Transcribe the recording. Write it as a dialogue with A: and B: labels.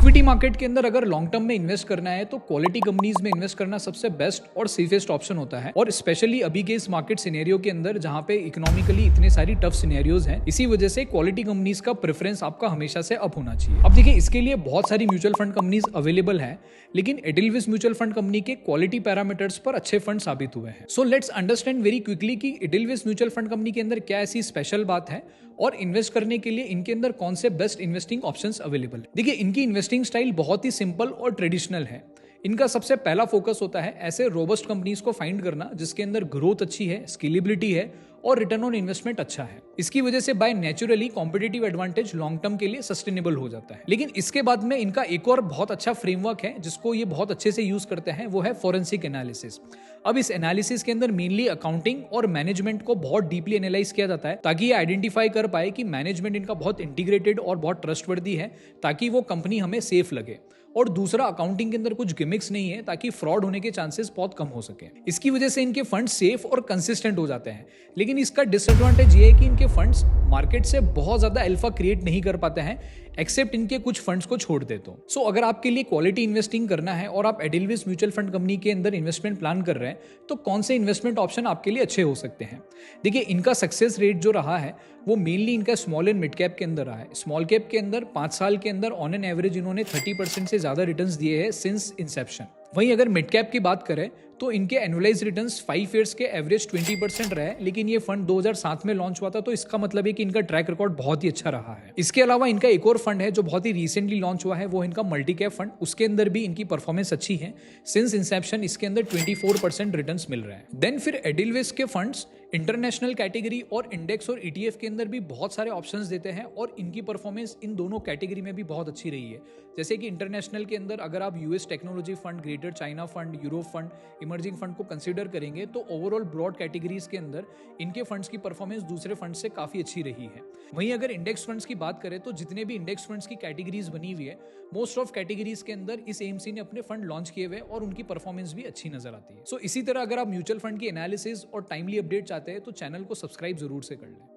A: Equity market के अंदर अगर लॉन्ग टर्म में इन्वेस्ट करना है तो क्वालिटी कंपनीज में इन्वेस्ट करना सबसे बेस्ट और सेफेस्ट ऑप्शन होता है। और स्पेशली अभी के इस मार्केट सिनेरियो के अंदर जहां पे इकोनॉमिकली इतने सारी टफ सिनेरियोज हैं, इसी वजह से क्वालिटी कंपनीज का प्रेफरेंस आपका हमेशा से अप होना चाहिए। अब देखिए, इसके लिए बहुत सारी म्यूचुअल फंड कंपनीज अवेलेबल है, लेकिन एडिलविस म्यूचुअल फंड कंपनी के क्वालिटी पैरामीटर्स पर अच्छे फंड साबित हुए हैं। So let's understand very quickly कि एडिलविस म्यूचुअल फंड कंपनी के अंदर क्या ऐसी स्पेशल बात है और इन्वेस्ट करने के लिए इनके अंदर कौन से बेस्ट इन्वेस्टिंग ऑप्शंस अवेलेबल है। देखिए, इनकी इन्वेस्टिंग स्टाइल बहुत ही सिंपल और ट्रेडिशनल है। इनका सबसे पहला फोकस होता है ऐसे रोबस्ट कंपनीज को फाइंड करना जिसके अंदर ग्रोथ अच्छी है, स्केलेबिलिटी है और रिटर्न ऑन इन्वेस्टमेंट अच्छा है। इसकी वजह से by naturally competitive advantage long term के लिए सस्टेनेबल हो जाता है। लेकिन इसके बाद में इनका एक और बहुत अच्छा फ्रेमवर्क है जिसको ये बहुत अच्छे से यूज करते हैं, वो है फोरेंसिक एनालिसिस। अब इस एनालिसिस के अंदर मेनली अकाउंटिंग और मैनेजमेंट को बहुत डीपली एनालाइज किया जाता है ताकि ये आइडेंटिफाई कर पाए कि मैनेजमेंट इनका बहुत इंटीग्रेटेड और बहुत ट्रस्टवर्दी है ताकि वो कंपनी हमें सेफ लगे। और दूसरा, अकाउंटिंग के अंदर कुछ गिमिक्स नहीं है ताकि फ्रॉड होने के चांसेस बहुत कम हो सके। इसकी वजह से इनके फंड सेफ और कंसिस्टेंट हो जाते हैं। लेकिन इसका डिसएडवांटेज ये है कि इनके फंड्स मार्केट से बहुत ज्यादा अल्फा क्रिएट नहीं कर पाते हैं, एक्सेप्ट इनके कुछ फंड्स को छोड़ दे तो। सो अगर आपके लिए क्वालिटी इन्वेस्टिंग करना है और आप एडिलविस म्यूचुअल फंड कंपनी के अंदर इन्वेस्टमेंट प्लान कर रहे हैं, तो कौन से इन्वेस्टमेंट ऑप्शन आपके लिए अच्छे हो सकते हैं। देखिए, इनका सक्सेस रेट जो रहा है वो मेनली इनका स्मॉल एंड मिड कैप के अंदर रहा है। स्मॉल कैप के अंदर 5 साल के अंदर ऑन एन एवरेज इन्होंने 30% से ज्यादा रिटर्न्स दिए हैं सिंस इंसेप्शन। वहीं अगर मिड कैप की बात करें तो इनके एनुअलाइज रिटर्न्स 5 ईयर्स के एवरेज 20% रहे। लेकिन ये फंड 2007 में लॉन्च हुआ था, तो इसका मतलब है कि इनका ट्रैक रिकॉर्ड बहुत ही अच्छा रहा है। इसके अलावा इनका एक और फंड है जो बहुत ही रिसेंटली लॉन्च हुआ है, वो इनका मल्टी कैप फंड। उसके अंदर भी इनकी परफॉर्मेंस अच्छी है। सिंस इंसेप्शन इसके अंदर 24% रिटर्न्स मिल रहे हैं। देन फिर एडिलविस के फंड्स इंटरनेशनल कैटेगरी और इंडेक्स और ईटीएफ के अंदर भी बहुत सारे ऑप्शंस देते हैं और इनकी परफॉर्मेंस इन दोनों कैटेगरी में भी बहुत अच्छी रही है। जैसे कि इंटरनेशनल के अंदर अगर आप US technology fund, greater China fund, Europe fund, emerging fund को कंसीडर करेंगे तो ओवरऑल ब्रॉड कैटेगरीज के अंदर इनके फंड्स की परफॉर्मेंस दूसरे फंड से काफी अच्छी रही है। वहीं अगर इंडेक्स फंड्स की बात करें तो जितने भी इंडेक्स फंड्स की कैटेगरीज बनी हुई है, मोस्ट ऑफ कैटेगरीज के अंदर इस एएमसी ने अपने फंड लॉन्च किए हुए और उनकी परफॉर्मेंस भी अच्छी नजर आती है। सो इसी तरह अगर आप म्यूचुअल फंड की एनालिसिस और टाइमली अपडेट चाहते हैं तो चैनल को सब्सक्राइब जरूर से कर लें।